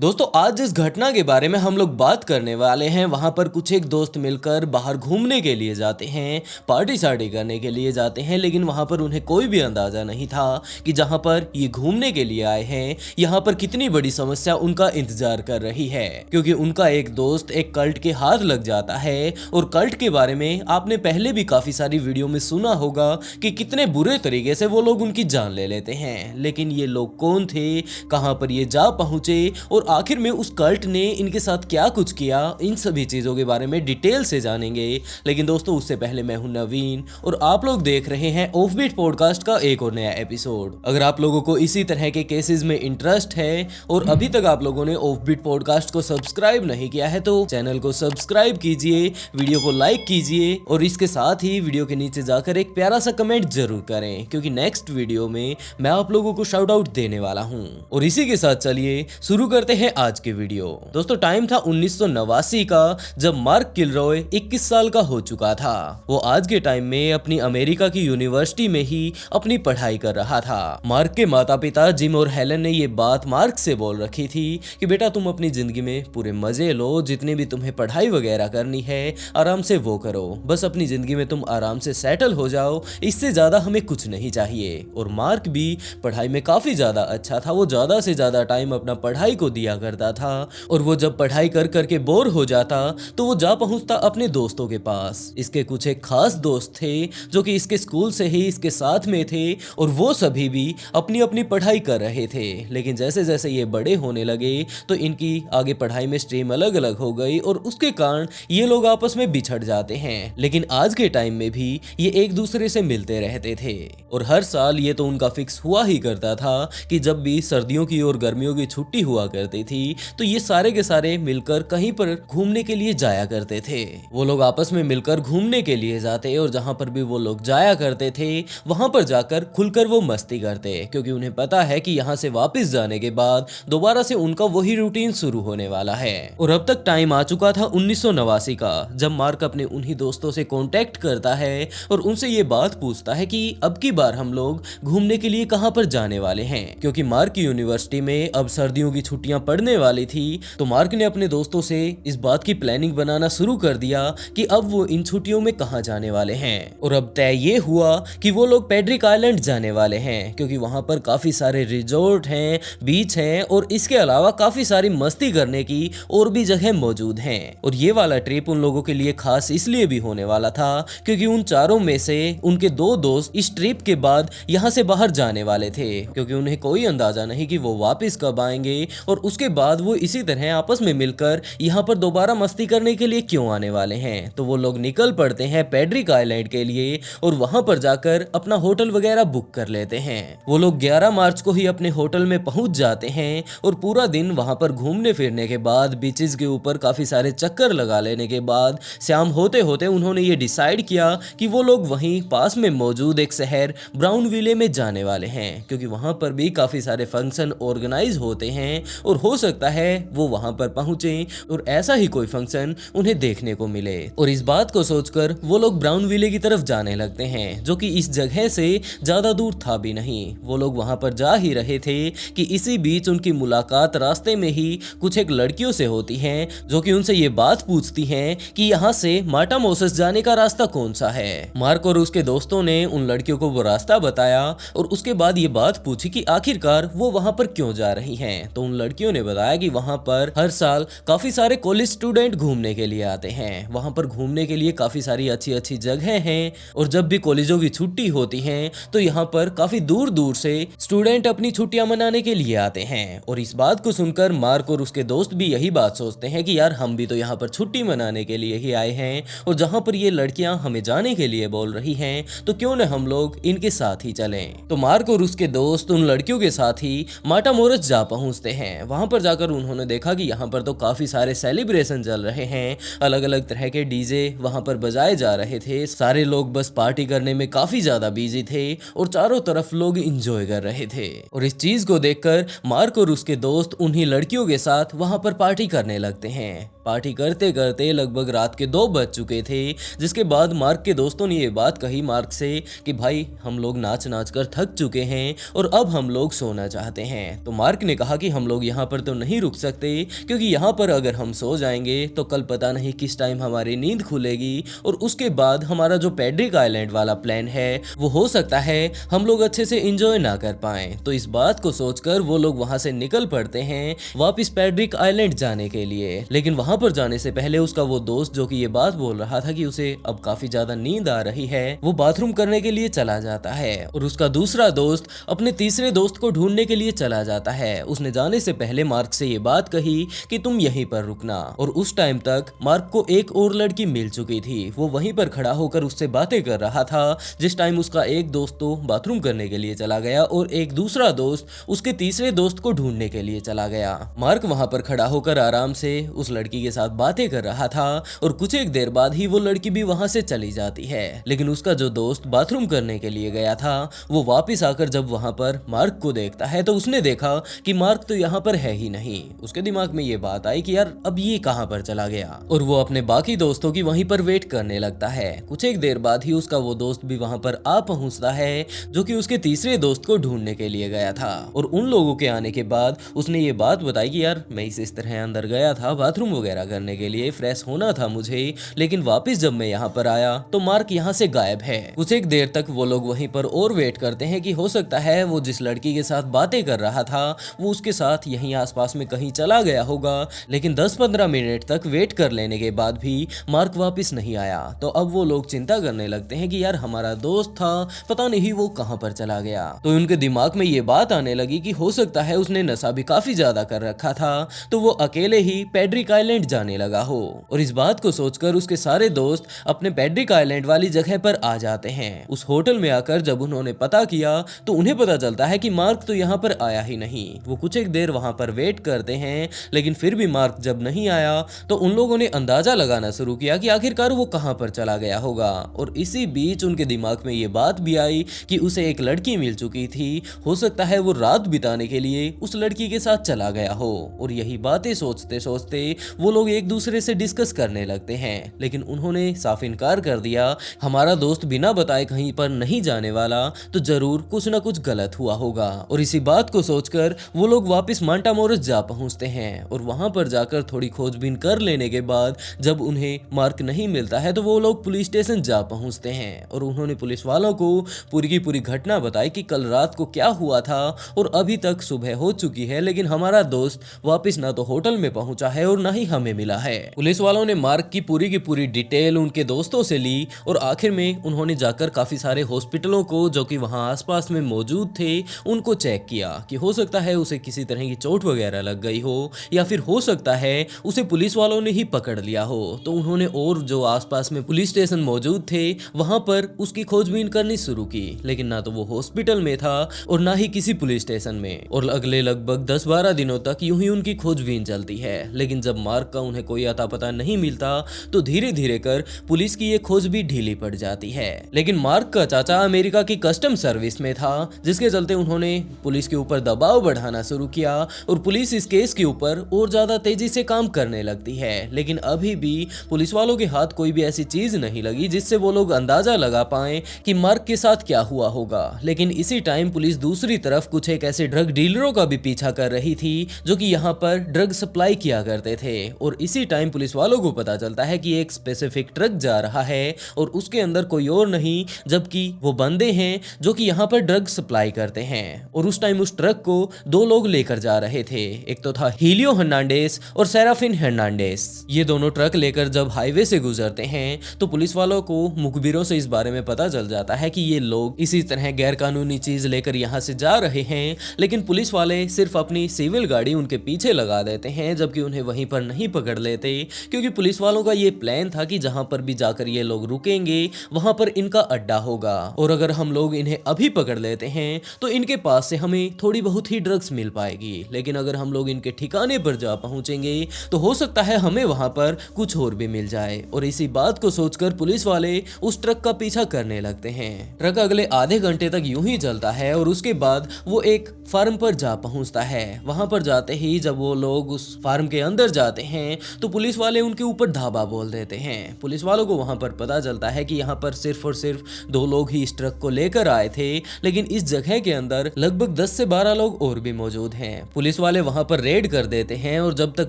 दोस्तों आज जिस घटना के बारे में हम लोग बात करने वाले हैं वहां पर कुछ एक दोस्त मिलकर बाहर घूमने के लिए जाते हैं, पार्टी शार्टी करने के लिए जाते हैं। लेकिन वहां पर उन्हें कोई भी अंदाजा नहीं था कि जहां पर ये घूमने के लिए आए हैं यहाँ पर कितनी बड़ी समस्या उनका इंतजार कर रही है। क्योंकि उनका एक दोस्त एक कल्ट के हाथ लग जाता है। और कल्ट के बारे में आपने पहले भी काफी सारी वीडियो में सुना होगा कि कितने बुरे तरीके से वो लोग उनकी जान ले लेते हैं। लेकिन ये लोग कौन थे, कहां पर ये जा पहुंचे और आखिर में उस कल्ट ने इनके साथ क्या कुछ किया, इन सभी चीजों के बारे में डिटेल से जानेंगे। लेकिन दोस्तों उससे पहले मैं हूं नवीन और आप लोग देख रहे हैं ऑफबीट पॉडकास्ट का एक और नया एपिसोड। अगर आप लोगों को इसी तरह के केसेस में इंटरेस्ट है और अभी तक आप लोगों ने ऑफबीट पॉडकास्ट को सब्सक्राइब नहीं किया है तो चैनल को सब्सक्राइब कीजिए, वीडियो को लाइक कीजिए और इसके साथ ही वीडियो के नीचे जाकर एक प्यारा सा कमेंट जरूर करें, क्योंकि नेक्स्ट वीडियो में मैं आप लोगों को शाउट आउट देने वाला हूं। और इसी के साथ चलिए शुरू करते हैं आज के वीडियो। दोस्तों टाइम था 1989 का, जब मार्क किलरॉय 21 साल का हो चुका था। वो आज के टाइम में अपनी अमेरिका की यूनिवर्सिटी में ही अपनी पढ़ाई कर रहा था। मार्क के माता पिता जिम और हेलन ने ये बात मार्क से बोल रखी थी कि बेटा तुम अपनी जिंदगी में पूरे मजे लो, जितनी भी तुम्हें पढ़ाई वगैरह करनी है आराम से वो करो, बस अपनी जिंदगी में तुम आराम से सेटल हो जाओ, इससे ज्यादा हमें कुछ नहीं चाहिए। और मार्क भी पढ़ाई में काफी ज्यादा अच्छा था। वो ज्यादा से ज्यादा टाइम अपना पढ़ाई को दिया करता था और वो जब पढ़ाई कर करके बोर हो जाता तो वो जा पहुंचता अपने दोस्तों के पास। इसके कुछ एक खास दोस्त थे जो कि इसके स्कूल से ही इसके साथ में थे और वो सभी भी अपनी अपनी पढ़ाई कर रहे थे। लेकिन जैसे जैसे ये बड़े होने लगे तो इनकी आगे पढ़ाई में स्ट्रीम अलग अलग हो गई और उसके कारण ये लोग आपस में बिछड़ जाते हैं। लेकिन आज के टाइम में भी ये एक दूसरे से मिलते रहते थे और हर साल ये तो उनका फिक्स हुआ ही करता था कि जब भी सर्दियों की और गर्मियों की छुट्टी हुआ करती थी तो ये सारे के सारे मिलकर कहीं पर घूमने के लिए जाया करते थे। वो लोग आपस में मिलकर घूमने के लिए जाते और जहां पर भी वो लोग जाया करते थे वहां पर जाकर खुलकर वो मस्ती करते, क्योंकि उन्हें पता है कि यहाँ से वापस जाने के बाद दोबारा से उनका वही रूटीन शुरू होने वाला है। और अब तक टाइम आ चुका था 1989 का, जब मार्क अपने उन्हीं दोस्तों से कांटेक्ट करता है और उनसे ये बात पूछता है कि अब की बार हम लोग घूमने के लिए कहां पर जाने वाले हैं। क्योंकि मार्क की यूनिवर्सिटी में अब सर्दियों की छुट्टियां पड़ने वाली थी तो मार्क ने अपने दोस्तों से इस बात की प्लानिंग बनाना शुरू कर दिया कि अब वो इन छुट्टियों में कहां जाने वाले हैं। और अब तय ये हुआ कि वो लोग पेड्रिक आइलैंड जाने वाले हैं, क्योंकि वहां पर काफी सारे रिजॉर्ट हैं, बीच हैं और इसके अलावा काफी सारी मस्ती करने की और भी जगह मौजूद हैं। और ये वाला ट्रिप उन लोगों के लिए खास इसलिए भी होने वाला था क्योंकि उन चारों में से उनके दो दोस्त इस ट्रिप के बाद यहाँ से बाहर जाने वाले थे, क्योंकि उन्हें कोई अंदाजा नहीं कि वो वापस कब आएंगे और उसके बाद वो इसी तरह आपस में मिलकर यहाँ पर दोबारा मस्ती करने के लिए क्यों आने वाले हैं। तो वो लोग निकल पड़ते हैं पेड्रिक आइलैंड के लिए और वहां पर जाकर अपना होटल वगैरह बुक कर लेते हैं। वो लोग 11 मार्च को ही अपने होटल में पहुंच जाते हैं और पूरा दिन वहां पर घूमने फिरने के बाद बीचेस के ऊपर काफी सारे चक्कर लगा लेने के बाद शाम होते होते उन्होंने ये डिसाइड किया कि वो लोग वहीं पास में मौजूद एक शहर ब्राउनविले में जाने वाले हैं, क्योंकि वहां पर भी काफी सारे फंक्शन ऑर्गेनाइज होते हैं और हो सकता है वो वहां पर पहुंचे और ऐसा ही कोई फंक्शन उन्हें देखने को मिले। और इस बात को सोचकर वो लोग ब्राउनविले की तरफ जाने लगते हैं, जो कि इस जगह से ज्यादा दूर था भी नहीं। वो लोग वहां पर जा ही रहे थे कि इसी बीच उनकी मुलाकात रास्ते में ही कुछ एक लड़कियों से होती है, जो कि उनसे ये बात पूछती हैं कि यहाँ से माटामोसस जाने का रास्ता कौन सा है। मार्क और उसके दोस्तों ने उन लड़कियों को वो रास्ता बताया और उसके बाद ये बात पूछी कि आखिरकार वो वहां पर क्यों जा रही हैं। तो उन लड़कियों ने बताया कि वहां पर हर साल काफी सारे कॉलेज स्टूडेंट घूमने के लिए आते हैं, वहां पर घूमने के लिए काफी सारी अच्छी अच्छी जगह हैं और जब भी कॉलेजों की छुट्टी होती है तो यहाँ पर काफी दूर दूर से स्टूडेंट अपनी छुट्टियां मनाने के लिए आते हैं। और इस बात को सुनकर मार्क और उसके दोस्त भी यही बात सोचते हैं कि यार हम भी तो यहाँ पर छुट्टी मनाने के लिए ही आए हैं और जहाँ पर ये लड़कियां हमें जाने के लिए बोल रही हैं तो क्यों न हम लोग इनके साथ ही चलें। तो मार्क और उसके दोस्त उन लड़कियों के साथ ही माटामोरस जा पहुंचते हैं। वहां पर जाकर उन्होंने देखा कि यहाँ पर तो काफी सारे सेलिब्रेशन चल रहे हैं, अलग अलग तरह के डीजे वहां पर बजाए जा रहे थे, सारे लोग बस पार्टी करने में काफी ज्यादा बिजी थे और चारों तरफ लोग इंजॉय कर रहे थे। और इस चीज को देखकर मार्क और उसके दोस्त उन्हीं लड़कियों के साथ वहां पर पार्टी करने लगते हैं। पार्टी करते करते लगभग रात के 2 बज चुके थे, जिसके बाद मार्क के दोस्तों ने ये बात कही मार्क से कि भाई हम लोग नाच नाच कर थक चुके हैं और अब हम लोग सोना चाहते हैं। तो मार्क ने कहा कि हम लोग यहाँ पर तो नहीं रुक सकते, क्योंकि यहाँ पर अगर हम सो जाएंगे तो कल पता नहीं किस टाइम हमारी नींद खुलेगी और उसके बाद हमारा जो पैड्रिक आइलैंड वाला प्लान है वो हो सकता है हम लोग अच्छे से एंजॉय ना कर पाए। तो इस बात को सोचकर वो लोग वहां से निकल पड़ते हैं वापस पैड्रिक आइलैंड जाने के लिए। लेकिन वहां पर जाने से पहले उसका वो दोस्त जो कि ये बात बोल रहा था कि उसे अब काफी ज्यादा नींद आ रही है, वो बाथरूम करने के लिए चला जाता है और उसका दूसरा दोस्त अपने तीसरे दोस्त को ढूंढने के लिए चला जाता है। उसने जाने से पहले मार्क से ये बात कही कि तुम यहीं पर रुकना, और उस टाइम तक मार्क को एक और लड़की मिल चुकी थी। वो वहीं पर खड़ा होकर उससे बातें कर रहा था जिस टाइम उसका एक दोस्त तो बाथरूम करने के लिए चला गया और एक दूसरा दोस्त उसके तीसरे दोस्त को ढूंढने के लिए चला गया। मार्क वहां पर खड़ा होकर आराम से उस लड़की के साथ बातें कर रहा था और कुछ एक देर बाद ही वो लड़की भी वहां से चली जाती है। लेकिन उसका जो दोस्त बाथरूम करने के लिए गया था वो वापस आकर जब वहां पर मार्क को देखता है तो उसने देखा कि मार्क तो यहाँ पर है ही नहीं। उसके दिमाग में ये बात आई कि यार अब ये कहां पर चला गया, और वो अपने बाकी दोस्तों की वहीं पर वेट करने लगता है। कुछ एक देर बाद ही उसका वो दोस्त भी वहां पर आ पहुंचता है जो कि उसके तीसरे दोस्त को ढूंढने के लिए गया था। और उन लोगों के आने के बाद उसने ये बात बताई कि यार मैं इस तरह अंदर गया था बाथरूम वगैरह करने के लिए, फ्रेश होना था मुझे, लेकिन वापस जब मैं यहाँ पर आया तो मार्क यहाँ से गायब है। कुछ एक देर तक वो लोग वहीं पर और वेट करते हैं कि हो सकता है वो जिस लड़की के साथ बातें कर रहा था वो उसके साथ यहीं आसपास में कहीं चला गया होगा। लेकिन 10-15 मिनट तक वेट कर लेने के बाद भी मार्क वापस नहीं आया। तो अब वो लोग चिंता करने लगते हैं कि यार हमारा दोस्त था, पता नहीं वो कहां पर चला गया। तो उनके दिमाग में ये बात आने लगी कि हो सकता है उसने नशा भी काफी ज्यादा कर रखा था, तो वो अकेले ही पैड्रिक आइलैंड जाने लगा हो। और इस बात को सोचकर उसके सारे दोस्त अपने पैड्रिक आइलैंड वाली जगह पर आ जाते हैं। उस होटल में आकर जब उन्होंने पता किया तो उन्हें पता चलता है कि मार्क तो यहाँ पर आया ही नहीं। वो कुछ एक देर वहां पर वेट करते हैं, लेकिन फिर भी मार्क जब नहीं आया तो उन लोगों ने अंदाजा लगाना शुरू किया कि आखिरकार वो कहां पर चला गया होगा। और इसी बीच उनके दिमाग में ये बात भी आई कि उसे एक लड़की मिल चुकी थी, हो सकता है वो रात बिताने के लिए उस लड़की के साथ चला गया हो। और यही बातें सोचते सोचते वो लोग एक दूसरे से डिस्कस करने लगते हैं, लेकिन उन्होंने साफ इनकार कर दिया, हमारा दोस्त बिना बताए कहीं पर नहीं जाने वाला, तो जरूर कुछ ना कुछ गलत हुआ होगा। और इसी बात को सोचकर वो लोग वापस मांटामोरस जा पहुंचते हैं और वहां पर जाकर थोड़ी खोजबीन कर लेने के बाद जब उन्हें मार्क नहीं मिलता है तो वो लोग पुलिस स्टेशन जा पहुंचते हैं और उन्होंने पुलिस वालों को पूरी की पूरी घटना बताई कि कल रात को क्या हुआ था और अभी तक सुबह हो चुकी है, लेकिन हमारा दोस्त वापस ना तो होटल में पहुंचा है और ना ही हमें मिला है। पुलिस वालों ने मार्क की पूरी डिटेल उनके दोस्तों से ली और आखिर में उन्होंने जाकर काफी सारे हॉस्पिटलों को जो कि वहां आसपास में मौजूद थे उनको चेक किया कि हो सकता है उसे किसी तरह की चोट वगैरह लग गई हो या फिर हो सकता है उसे पुलिस वालों ने ही पकड़ लिया हो। तो उन्होंने और जो आसपास में पुलिस स्टेशन मौजूद थे वहां पर उसकी खोजबीन करनी शुरू की, लेकिन ना तो वो हॉस्पिटल में था और ना ही किसी पुलिस स्टेशन में। और अगले लगभग 10-12 दिनों तक यूं ही उनकी खोजबीन चलती है, लेकिन जब मार्क का उन्हें कोई अता पता नहीं मिलता तो धीरे धीरे कर पुलिस की ये खोज भी ढीली पड़ जाती है। लेकिन मार्क का चाचा अमेरिका की कस्टम सर्विस में था, जिसके चलते उन्होंने पुलिस के ऊपर दबाव बढ़ाना शुरू किया और पुलिस इस केस के ऊपर और ज्यादा तेजी से काम करने लगती है। लेकिन अभी भी पुलिस वालों के हाथ कोई भी ऐसी चीज नहीं लगी जिससे वो लोग अंदाजा लगा पाए कि मार्क के साथ क्या हुआ होगा। लेकिन इसी टाइम पुलिस दूसरी तरफ कुछ एक ऐसे ड्रग डीलरों का भी पीछा कर रही थी जो कि यहाँ पर ड्रग सप्लाई किया करते थे। और इसी टाइम पुलिस वालों को पता चलता है कि एक स्पेसिफिक ट्रक जा रहा है और उसके अंदर कोई और नहीं जबकि वो बंदे हैं जो कि यहाँ पर ड्रग सप्लाई करते हैं। और उस टाइम उस ट्रक को 2 लोग लेकर जा रहे थे, एक तो था हीलियो हर्नांडेस और सेराफिन हर्नांडेस। ये दोनों ट्रक लेकर जब हाईवे से गुजरते हैं तो पुलिस वालों को मुखबिरों से इस बारे में पता चल जाता है कि ये लोग इसी तरह गैर कानूनी चीज लेकर यहाँ से जा रहे हैं। लेकिन पुलिस वाले सिर्फ अपनी सिविल गाड़ी उनके पीछे लगा देते हैं, जबकि उन्हें वहीं पर नहीं पकड़ लेते, क्योंकि पुलिस वालों का ये प्लान था कि जहां पर भी जाकर ये लोग रुकेंगे वहां पर इनका अड्डा होगा और अगर हम लोग इन्हें अभी पकड़ लेते हैं तो इनके पास से हमें थोड़ी बहुत ही ड्रग्स मिल पाएगी, लेकिन अगर हम लोग इनके ठिकाने पर जा पहुंचेंगे तो हो सकता है हमें वहां पर कुछ और भी मिल जाए। और इसी बात को सोचकर पुलिस वाले उस ट्रक का पीछा करने लगते हैं। ट्रक अगले आधे घंटे तक यूं ही चलता है और उसके बाद वो एक फार्म पर जा पहुंचता है। वहां पर जाते ही जब वो लोग उस फार्म के अंदर जाते हैं तो पुलिस वाले उनके ऊपर धावा बोल देते हैं। पुलिस वालों को वहां पर पता चलता है कि यहाँ पर सिर्फ और सिर्फ 2 लोग ही इस ट्रक को लेकर आए थे, लेकिन इस जगह के अंदर लगभग 10 से 12 लोग और भी मौजूद हैं। पुलिस वाले वहां पर रेड कर देते हैं और जब तक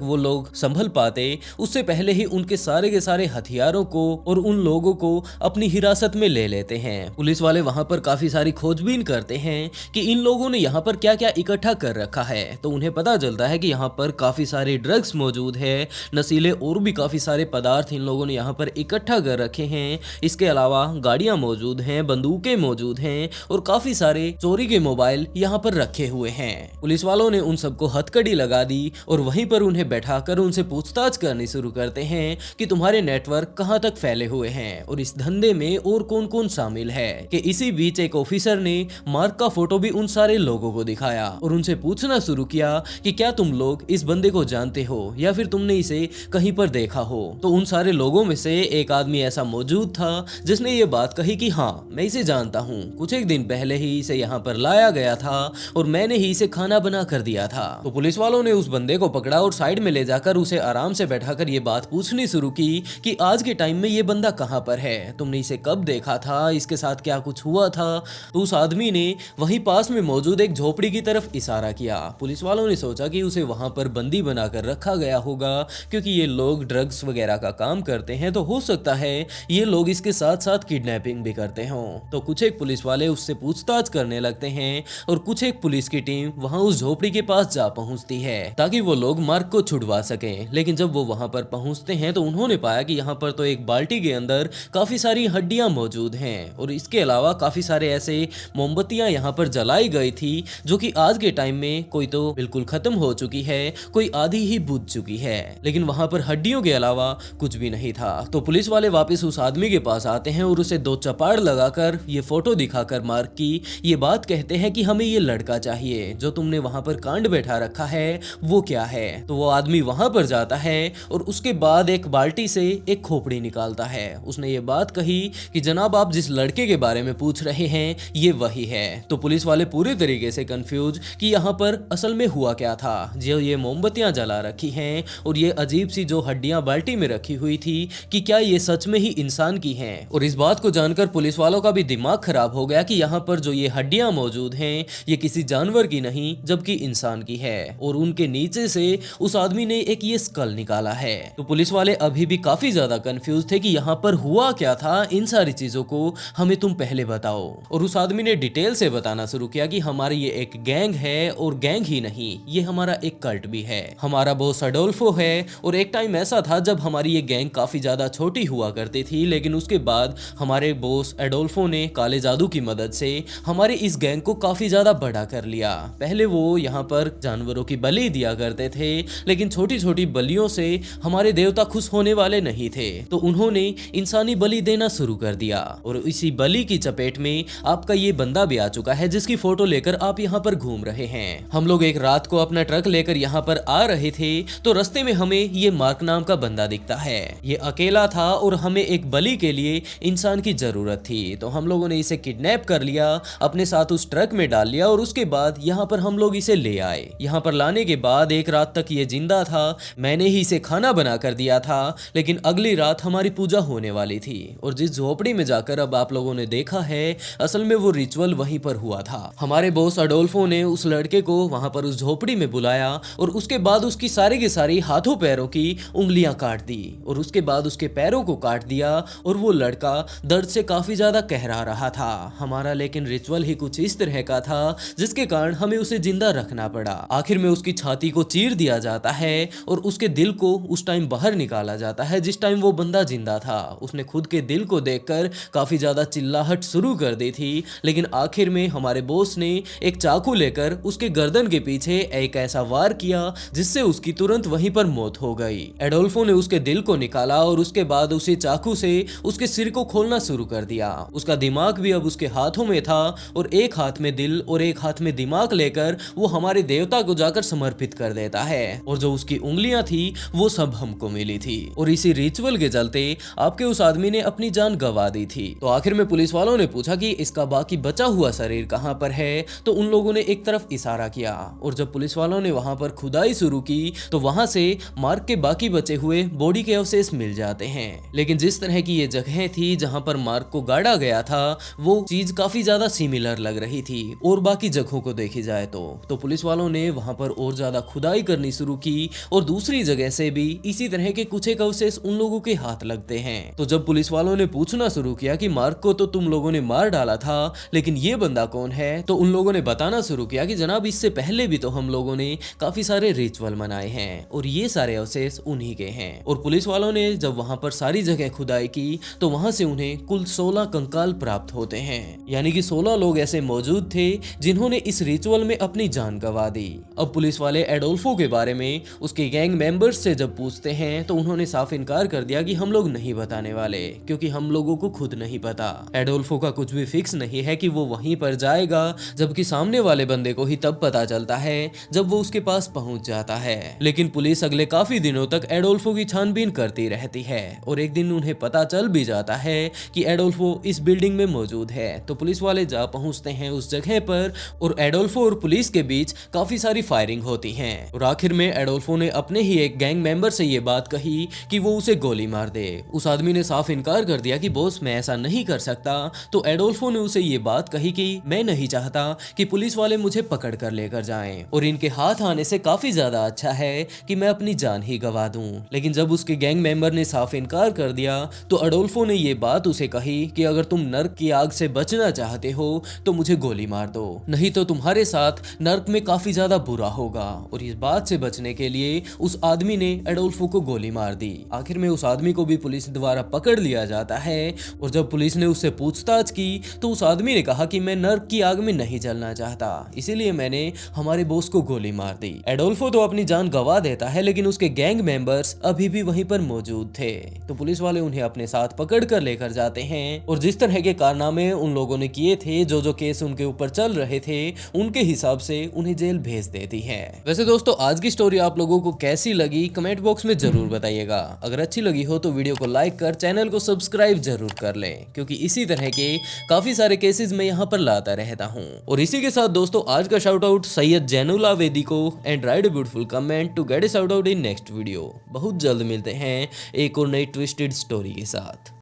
वो लोग संभल पाते उससे पहले ही उनके सारे के सारे हथियारों को और उन लोगों को अपनी हिरासत में ले लेते हैं। पुलिस वाले वहां पर काफी सारी खोजबीन करते हैं कि इन लोगों ने यहाँ पर क्या क्या इकट्ठा कर रखा है, तो उन्हें पता चलता है कि यहाँ पर काफी सारे ड्रग्स मौजूद है, नशीले और भी काफी सारे पदार्थ इन लोगों ने यहाँ पर इकट्ठा कर रखे हैं। इसके अलावा गाड़ियां मौजूद हैं, बंदूकें मौजूद हैं और काफी सारे चोरी के मोबाइल यहाँ पर रखे हुए हैं। पुलिस वालों ने उन सबको हथकड़ी लगा दी और वहीं पर उन्हें बैठाकर उनसे पूछताछ करनी शुरू करते हैं कि तुम्हारे नेटवर्क कहां तक फैले हुए हैं और इस धंधे में और कौन कौन शामिल है। कि इसी बीच एक ऑफिसर ने मार्क का फोटो भी उन सारे लोगों को दिखाया और उनसे पूछना शुरू किया कि क्या तुम लोग इस बंदे को जानते हो या फिर तुमने इसे कहीं पर देखा हो। तो उन सारे लोगों में से एक आदमी ऐसा मौजूद था जिसने ये बात कही कि हाँ, मैं इसे जानता हूँ, कुछ एक दिन पहले ही इसे यहाँ पर लाया गया था और मैंने ही इसे खाना बना कर दिया था। तो पुलिस वालों ने उस बंदे को पकड़ा और साइड में ले जाकर उसे आराम से बैठाकर ये बात पूछनी शुरू की कि आज के टाइम में ये बंदा कहाँ पर है, तुमने इसे कब देखा था, इसके साथ क्या कुछ हुआ था। तो उस आदमी ने वहीं पास में मौजूद एक झोपड़ी की तरफ इशारा किया। पुलिस वालों ने सोचा कि उसे वहां पर बंदी बनाकर रखा गया होगा, क्योंकि ये लोग ड्रग्स वगैरह का काम करते हैं, तो हो सकता है ये लोग इसके साथ साथ किडनैपिंग भी करते हों। तो कुछ एक पुलिस वाले उससे पूछताछ करने लगते हैं और कुछ एक पुलिस की टीम वहां उस झोपड़ी के पास जा पहुंचती है ताकि वो लोग मार्क को छुड़वा सकें। लेकिन जब वो वहां पर पहुंचते हैं तो उन्होंने पाया कि यहाँ पर तो एक बाल्टी के अंदर काफी सारी हड्डियां मौजूद हैं और इसके अलावा काफी सारे ऐसे मोमबत्तियां यहाँ पर जलाई गई थी जो कि आज के टाइम में कोई तो बिल्कुल खत्म हो चुकी है, कोई आधी ही बुझ चुकी है, लेकिन वहां पर हड्डियों के अलावा कुछ भी नहीं था। तो पुलिस वाले वापस उस आदमी के पास आते हैं और उसे 2 चपाड़ लगाकर ये फोटो दिखाकर मार्क की ये बात कहते हैं कि हमें ये लड़का चाहिए, जो तुमने वहां पर कांड बैठा रखा है वो क्या है। तो वो आदमी वहां पर जाता है और उसके बाद एक बाल्टी से एक खोपड़ी निकालता है। उसने ये बात कही कि जनाब आप जिस लड़के के बारे में पूछ रहे हैं ये वही है। तो पुलिस वाले पूरे तरीके से कंफ्यूज कि यहाँ पर असल में हुआ क्या था। जो ये मोमबत्तियां जला रखी हैं और ये अजीब सी जो हड्डियां बाल्टी में रखी हुई थी कि क्या ये सच में ही इंसान की हैं। और इस बात को जानकर पुलिस वालों का भी दिमाग खराब हो गया कि यहाँ पर जो ये हड्डियां मौजूद हैं ये किसी जानवर की नहीं जबकि इंसान की है और उनके नीचे से उस आदमी ने एक ये स्कल निकाला है। तो पुलिस वाले अभी भी काफी ज्यादा कंफ्यूज थे कि यहाँ पर हुआ क्या था, इन सारी चीजों को हमें तुम पहले बताओ। और उस आदमी ने डिटेल से बताना शुरू किया कि हमारी ये एक गैंग है और गैंग ही नहीं, ये हमारा एक कल्ट भी है। हमारा बॉस अडोल्फो है और एक टाइम ऐसा था जब हमारी ये गैंग काफी ज्यादा छोटी हुआ करती थी, लेकिन उसके बाद हमारे बॉस एडोल्फो ने काले जादू की मदद से हमारे इस गैंग को काफी ज्यादा बड़ा कर लिया। पहले वो यहाँ पर जानवरों की बलि दिया करते थे, लेकिन छोटी छोटी बलियों से हमारे देवता खुश होने वाले नहीं थे, तो उन्होंने इंसानी बलि देना शुरू कर दिया। और इसी बलि की चपेट में आपका ये बंदा भी आ चुका है जिसकी फोटो लेकर आप यहाँ पर घूम रहे हैं। हम लोग एक रात को अपना ट्रक लेकर यहाँ पर आ रहे थे तो रास्ते में हमें ये मार्क नाम का बंदा दिखता है। ये अकेला था और हमें एक बलि के लिए इंसान की जरूरत थी, तो हम लोगों ने इसे किडनैप कर लिया, अपने साथ उस ट्रक में डाल लिया और उसके बाद यहाँ पर हम लोग इसे ले आए। यहाँ पर लाने के बाद एक रात तक ये जिंदा था, मैंने ही इसे खाना बना कर दिया था, लेकिन अगली रात हमारी पूजा होने वाली थी और जिस झोपड़ी में जाकर अब आप लोगों ने देखा है असल में वो रिचुअल वहीं पर हुआ था। हमारे बॉस अडोल्फो ने उस लड़के को वहां पर उस झोपड़ी में बुलाया और उसके बाद उसकी सारी की सारी हाथों पैरों की उंगलियां काट दी और उसके बाद उसके पैरों को काट दिया और वो लड़का दर्द से काफी ज्यादा कहरा रहा था। हमारा लेकिन रिचुअल ही कुछ इस तरह का था जिसके कारण हमें उसे जिंदा रखना पड़ा। आखिर में उसकी छाती को चीर दिया जाता है और उसके दिल को उस टाइम बाहर निकाला जाता है जिस टाइम वो बंदा जिंदा था। उसने खुद के दिल को देखकर काफी ज्यादा चिल्लाहट शुरू कर दी थी, लेकिन आखिर में हमारे बॉस ने एक चाकू लेकर उसके गर्दन के पीछे एक ऐसा वार किया जिससे उसकी तुरंत वहीं पर मौत हो गई। एडोल्फो ने उसके दिल को निकाला और उसके बाद उसी चाकू से उसके सिर को खोलना शुरू कर दिया। उसका दिमाग भी अब उसके हाथों में था और एक हाथ में दिल और एक हाथ में दिमाग लेकर वो हमारे देवता को जाकर समर्पित कर देता है और जो उसकी उंगलियां थी वो सब हमको मिली थी और इसी रिचुअल के चलते आपके उस आदमी ने अपनी जान गंवा दी थी। तो आखिर में पुलिस वालों ने पूछा कि इसका बाकी बचा हुआ शरीर कहां पर है, तो उन लोगों ने एक तरफ इशारा किया और जब पुलिस वालों ने वहां पर खुदाई शुरू की तो वहां से मार्क के बाकी बचे हुए बॉडी के अवशेष मिल जाते हैं। लेकिन जिस तरह की ये जगह थी जहां पर मार्क को गाड़ा गया था वो चीज काफी ज्यादा सिमिलर लग रही थी और बाकी जगहों को देखी जाए तो पुलिस वालों ने वहां पर और ज्यादा खुदाई करनी शुरू की और दूसरी जगह से भी इसी तरह के कुछ एक अवशेष उन लोगों के हाथ लगते हैं। तो जब पुलिस वालों ने पूछना शुरू किया कि मार्क को तो तुम लोगों ने मार डाला था लेकिन ये बंदा कौन है, तो उन लोगों ने बताना शुरू किया कि जनाब इससे पहले भी तो हम लोगों ने काफी सारे रिचुअल मनाए हैं और ये सारे अवशेष उन्हीं के हैं। और पुलिस वालों ने जब वहां पर सारी जगह खुदाई की तो वहां से उन्हें कुल 16 कंकाल प्राप्त होते हैं, यानी कि 16 लोग ऐसे मौजूद थे जिन्होंने इस रिचुअल में अपनी जान गंवा दी। अब पुलिस वाले एडोल्फो के बारे में उसके गैंग मेंबर्स से जब पूछते हैं तो उन्होंने साफ इनकार कर दिया कि हम लोग नहीं बताने वाले क्योंकि हम लोगों को खुद नहीं पता। एडोल्फो का कुछ भी फिक्स नहीं है कि वो वहीं पर जाएगा, जबकि सामने वाले बंदे को ही तब पता चलता है जब वो उसके पास पहुंच जाता है। लेकिन पुलिस अगले काफी दिनों तक एडोल्फो की छानबीन करती रहती है और एक दिन उन्हें पता चल भी जाता है कि एडोल्फो इस बिल्डिंग में मौजूद है। तो पुलिस वाले जा पहुंचते हैं उस जगह पर और एडोल्फो और पुलिस के बीच काफी सारी फायरिंग होती है और आखिर में एडोल्फो ने अपने ही एक गैंग मेंबर से ये बात कही कि वो उसे गोली मार दे। उस आदमी ने साफ इनकार कर दिया कि बॉस मैं ऐसा नहीं कर सकता। तो एडोल्फो ने उसे ये बात कही कि मैं नहीं चाहता कि पुलिस वाले मुझे पकड़ कर लेकर जाएं और इनके हाथ आने से काफी ज्यादा अच्छा है कि मैं अपनी जान ही गवा दूं। लेकिन जब उसके गैंग मेंबर ने साफ इनकार कर दिया तो एडोल्फो ने ये बात उसे कही कि अगर तुम नर्क की आग से बचना चाहते हो तो मुझे गोली मार दो, नहीं तो तुम्हारे साथ नर्क में काफी ज्यादा बुरा होगा। और इस बात से बचने के लिए उस आदमी ने एडोल्फो को गोली मार दी। आखिर में उस आदमी को भी पुलिस द्वारा पकड़ लिया जाता है और जब पुलिस ने उससे पूछताछ की तो उस आदमी ने कहा कि मैं नर्क की आग में नहीं जलना चाहता, इसीलिए मैंने हमारे बॉस को गोली मार दी। एडोल्फो तो अपनी जान गंवा देता है लेकिन उसके गैंग मेंबर्स अभी भी वहीं पर मौजूद थे। तो पुलिस वाले उन्हें अपने साथ पकड़ कर लेकर जाते हैं और जिस तरह के कारनामे उन लोगों ने किए थे, जो केस उनके ऊपर चल रहे थे, उनके हिसाब से उन्हें जेल भेज देती है। वैसे दोस्तों आज की स्टोरी आप लोगों को कैसी लगी कमेंट बॉक्स में जरूर बताइएगा। अगर अच्छी लगी हो तो वीडियो को लाइक कर चैनल को सब्सक्राइब जरूर कर लें क्योंकि इसी तरह के काफी सारे केसेस मैं यहाँ पर लाता रहता हूँ। और इसी के साथ दोस्तों आज का शाउट आउट सैयद जैनुला वेदी को and write a beautiful comment to get a shout out in next video. बहुत जल्द मिलते हैं एक और नई ट्विस्टेड स्टोरी के साथ।